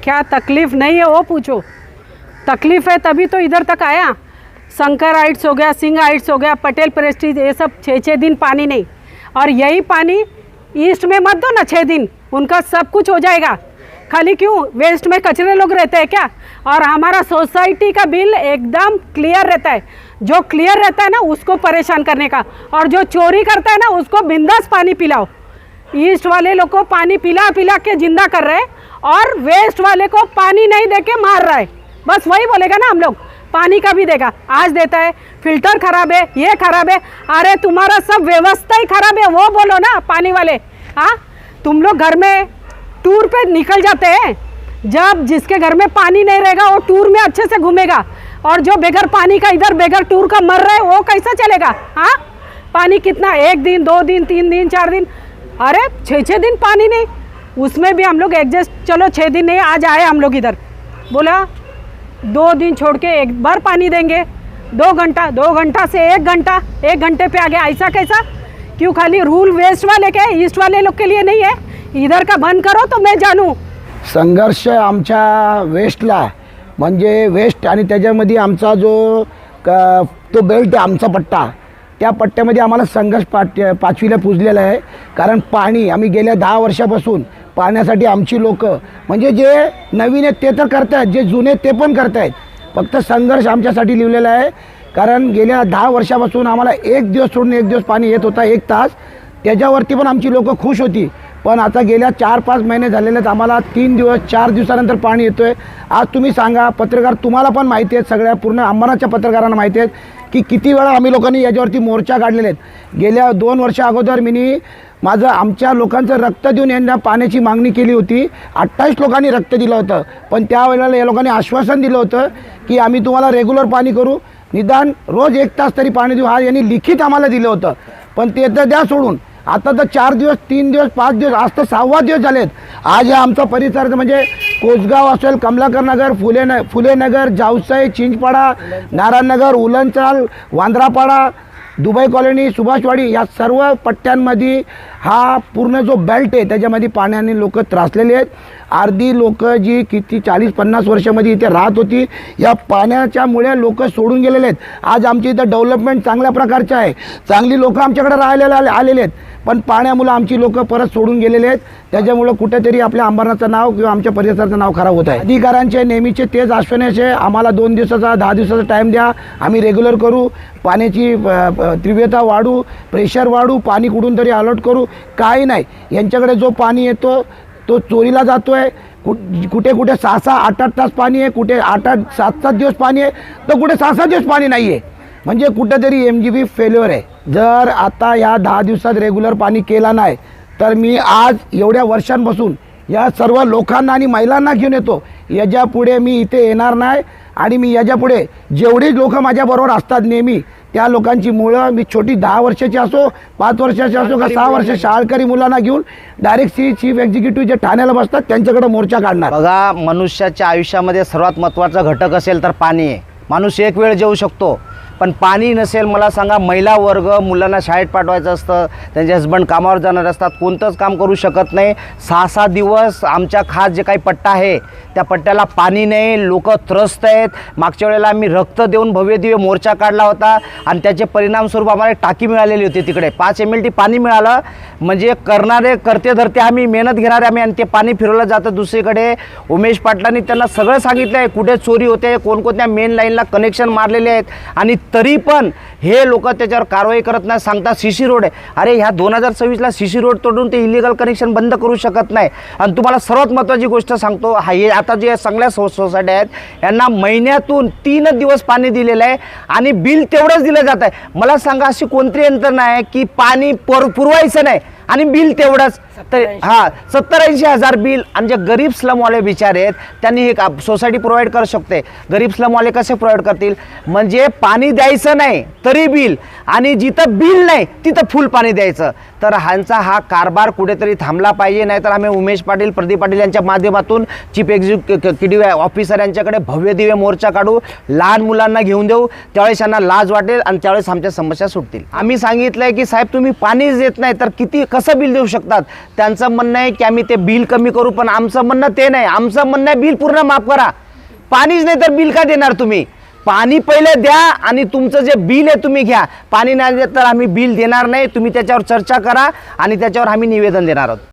क्या तकलीफ़ नहीं है वो पूछो। तकलीफ़ है तभी तो इधर तक आया। शंकर हाइट्स हो गया, सिंह हाइट्स हो गया, पटेल प्रेस्टीज, ये सब 6-6 दिन पानी नहीं। और यही पानी ईस्ट में मत दो ना 6 दिन, उनका सब कुछ हो जाएगा। खाली क्यों, वेस्ट में कचरे लोग रहते हैं क्या? और हमारा सोसाइटी का बिल एकदम क्लियर रहता है। जो क्लियर रहता है ना उसको परेशान करने का, और जो चोरी करता है ना उसको बिंदास पानी पिलाओ। ईस्ट वाले लोग को पानी पिला पिला के जिंदा कर रहे हैं, और वेस्ट वाले को पानी नहीं दे के मार रहा है। बस वही बोलेगा ना हम लोग, पानी का भी देगा। आज देता है, फिल्टर खराब है, ये खराब है। अरे तुम्हारा सब व्यवस्था ही खराब है, वो बोलो ना पानी वाले। हाँ, तुम लोग घर में टूर पे निकल जाते हैं, जब जिसके घर में पानी नहीं रहेगा वो टूर में अच्छे से घूमेगा, और जो बेगर पानी का इधर बेगर टूर का मर रहा है वो कैसा चलेगा? हाँ, पानी कितना, 1 दिन 2 दिन 3 दिन 4 दिन, अरे 6-6 दिन पानी नहीं। उसमें भी हम लोग एडजस्ट, चलो 6 दिन नहीं, आज आए हम लोग इधर, बोला 2 दिन छोड़ के एक बार पानी देंगे, 2 घंटा, 2 घंटा से 1 घंटा, 1 घंटे पे आ गया। ऐसा कैसा? क्यों? खाली रूल वेस्ट वाले के, ईस्ट वाले लोग के लिए नहीं है? इधर का बंद करो तो मैं जानू। संघर्ष आमच्या वेस्टला, म्हणजे वेस्ट आणि त्याच्यामध्ये आमचा जो तो बेल्ट आहे, आमचा पट्टा, त्या पट्ट्यामध्ये आम्हाला संघर्ष 5वीला पुजलेला आहे। कारण पाणी आम्ही गेल्या 10 वर्षापासून पाण्यासाठी आमची लोक, म्हणजे जे नवीन आहेत ते तर करतायत, जे जुने ते पण करतायत, फक्त संघर्ष आमच्यासाठी लिहिलेला आहे। कारण गेल्या 10 वर्षापासून आम्हाला 1 दिवस सोडून 1 दिवस पाणी येत होता, 1 तास, त्याच्यावरती पण आमची लोक खुश होती। पण आता गेल्या 4-5 महिने झालेले आहेत, आम्हाला 3 दिवस 4 दिवसानंतर पाणी येतो आहे। आज तुम्ही सांगा, पत्रकार तुम्हाला पण माहिती आहेत, सगळ्या पूर्ण अंबरनाथच्या पत्रकारांना माहिती आहेत की किती वेळा आम्ही लोकांनी याच्यावरती मोर्चा काढलेले आहेत। गेल्या 2 वर्षा अगोदर मी माझं आमच्या लोकांचं रक्त देऊन यांना पाण्याची मागणी केली होती। 28 लोकांनी रक्त दिलं होतं, पण त्यावेळेला या लोकांनी आश्वासन दिलं होतं की आम्ही तुम्हाला रेग्युलर पाणी करू, निदान रोज 1 तास तरी पाणी देऊ, हा यांनी लिखित आम्हाला दिलं होतं। पण ते तर द्या सोडून, आता तर 4 दिवस 3 दिवस 5 दिवस, आज तर 6वा दिवस झालेत। आज या आमचा परिसर म्हणजे कोसगाव असेल, कमलाकर नगर, फुले नगर, जावसाई, चिंचपाडा, नारायणनगर, उलनचाल, वांद्रापाडा, दुबई कॉलनी, सुभाषवाडी, या सर्व पट्ट्यांमध्ये हा पूर्ण जो बेल्ट आहे त्याच्यामध्ये पाण्याने लोक त्रासलेले आहेत। अर्धी लोक जी किती 40-50 वर्षामध्ये इथे राहत होती, या पाण्याच्यामुळे लोक सोडून गेलेले आहेत। आज आमच्या इथं डेव्हलपमेंट चांगल्या प्रकारचं आहे, चांगली लोक आमच्याकडे राहायला आलेले आहेत, पण पाण्यामुळे आमची लोक परत सोडून गेलेले आहेत। त्याच्यामुळे कुठेतरी आपल्या अंबरनाथचं नाव किंवा आमच्या परिसराचं नाव खराब होत आहे। अधिकाऱ्यांचे नेहमीचे तेच आश्वासनाचे, आम्हाला 2 दिवसाचा 10 दिवसाचा टाईम द्या, आम्ही रेग्युलर करू, पाण्याची तीव्रता वाढू, प्रेशर वाढू, पाणी कुठून तरी अलॉट करू। काही नाही, यांच्याकडे जो पाणी येतो तो चोरीला जातो आहे। कुठे कुठे 6-6, 8-8 तास पाणी आहे, कुठे 8-8, 7-7 दिवस पाणी आहे, तर कुठे 6-6 दिवस पाणी नाही आहे। म्हणजे कुठेतरी MGB फेल्युअर आहे। जर आता या 10 दिवसात रेग्युलर पाणी केला नाही तर मी आज एवढ्या वर्षांपासून या सर्व लोकांना आणि महिलांना घेऊन येतो, याच्यापुढे मी इथे येणार नाही। आणि मी याच्यापुढे जेवढी लोक माझ्याबरोबर असतात नेहमी, त्या लोकांची मुलं, मी छोटी 10 वर्षाची असो, 5 वर्षाची असो, का 6 वर्ष, शाळकरी मुलांना घेऊन डायरेक्ट चीफ एक्झिक्युटिव्ह जे ठाण्याला बसतात त्यांच्याकडे मोर्चा काढणार। बघा, मनुष्याच्या आयुष्यामध्ये सर्वात महत्त्वाचा घटक असेल तर पाणी आहे। माणूस एक वेळ जेवू शकतो, पण पाणी नसेल, मला सांगा, महिला वर्ग, मुलांना शाळेत पाठवायचं असतं, त्यांचे हसबंड कामावर जाणार असतात, कोणतंच काम करू शकत नाही। 6-6 दिवस आमच्या खास जे काही पट्टा आहे त्या पट्ट्याला पाणी नाही, लोक त्रस्त आहेत। मागच्या वेळेला आम्ही रक्त देऊन भव्यदिव्य मोर्चा काढला होता, आणि त्याचे परिणामस्वरूप आम्हाला टाकी मिळालेली होती, तिकडे 5 MLT पाणी मिळालं। म्हणजे करणारे करते धरते आम्ही, मेहनत घेणारे आम्ही, आणि ते पाणी फिरवलं जातं दुसरीकडे। उमेश पाटलांनी त्यांना सगळं सांगितलं आहे, कुठे चोरी होते, कोणकोणत्या मेन लाईनला कनेक्शन मारलेले आहेत, आणि तरी पण हे लोक त्याच्यावर कारवाई करत नाही। सांगतात CC रोड आहे, अरे ह्या 2026ला CC रोड तोडून ते इलिगल कनेक्शन बंद करू शकत नाही। आणि तुम्हाला सर्वात महत्त्वाची गोष्ट सांगतो, हे आता जे चांगल्या सोसायटी आहेत यांना महिन्यातून 3 दिवस पाणी दिलेलं आहे, आणि बिल तेवढंच दिलं जात आहे। मला सांगा, अशी कोणती यंत्रणा आहे की पाणी पुरवायचं नाही आणि बिल तेवढंच? तर हां, 70-80 हजार बिल। आणि जे गरीब स्लमवाले बिचारे आहेत त्यांनी हे सोसायटी प्रोव्हाइड करू शकते। गरीब स्लमवाले कसे प्रोव्हाइड करतील? म्हणजे पाणी द्यायचं नाही तरी बिल, आणि जिथं बिल नाही तिथं फुल पाणी द्यायचं। तर ह्यांचा हा कारभार कुठेतरी थांबला पाहिजे, नाहीतर आम्ही उमेश पाटील, प्रदीप पाटील यांच्या माध्यमातून चीफ एक्झिक्युटिव्ह ऑफिसर यांच्याकडे भव्यदिव्य मोर्चा काढू, लहान मुलांना घेऊन देऊ, त्यावेळेस यांना लाज वाटेल आणि त्यावेळेस आमच्या समस्या सुटतील। आम्ही सांगितलंय की साहेब, तुम्ही पाणीच देत नाही तर कसं बिल देऊ शकतात? त्यांचं म्हणणं आहे की आम्ही ते बिल कमी करू, पण आमचं म्हणणं ते नाही. आमचं म्हणणं आहे बिल पूर्ण माफ करा. पाणीच नाही तर बिल का देणार तुम्ही? पाणी पहिले द्या आणि तुमचं जे बिल आहे तुम्ही घ्या. पाणी नाही देत तर आम्ही बिल देणार नाही. तुम्ही त्याच्यावर चर्चा करा आणि त्याच्यावर आम्ही निवेदन देणार आहोत.